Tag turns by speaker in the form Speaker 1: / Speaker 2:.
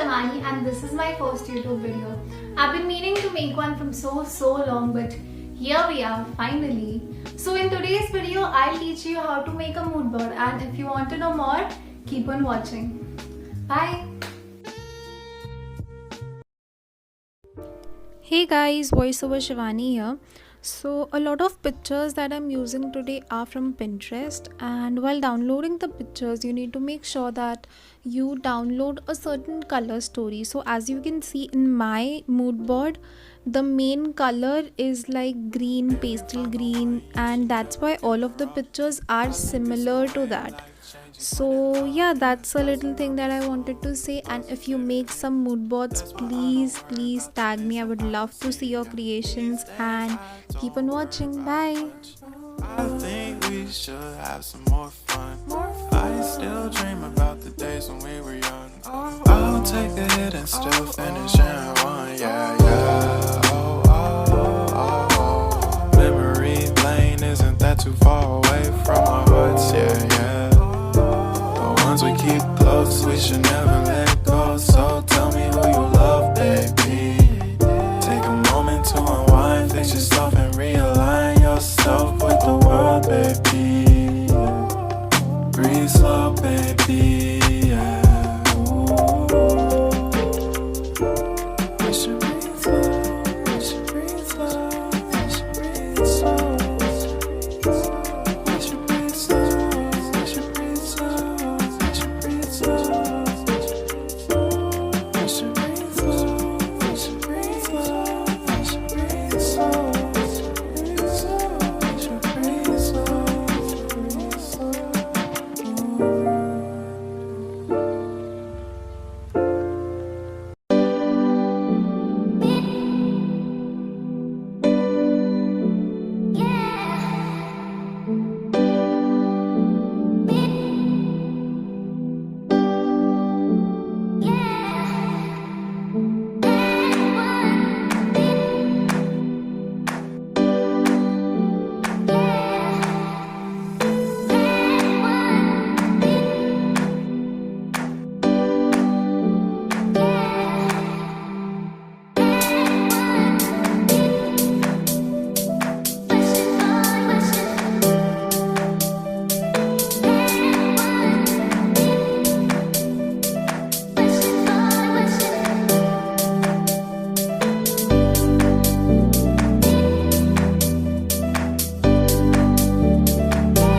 Speaker 1: Shivani and this is my first YouTube video. I've been meaning to make one from so long, but here we are finally. So in today's video I'll teach you how to make a mood board, and if you want to know more, keep on watching. Bye.
Speaker 2: Hey guys, voiceover Shivani here. So a lot of pictures that I'm using today are from Pinterest, and while downloading the pictures you need to make sure that you download a certain color story. So as you can see in my mood board, the main color is like green, pastel green, and that's why all of the pictures are similar to that. So yeah, that's a little thing that I wanted to say. And if you make some mood boards, please tag me. I would love to see your creations, and keep on watching. Bye.
Speaker 3: I think we should have some more fun. I still dream about the days when we were young. I'll take a hit and still finish in one. Yeah. Oh. Memory lane isn't that too far away from our hearts. Yeah. The ones we keep close, we should never let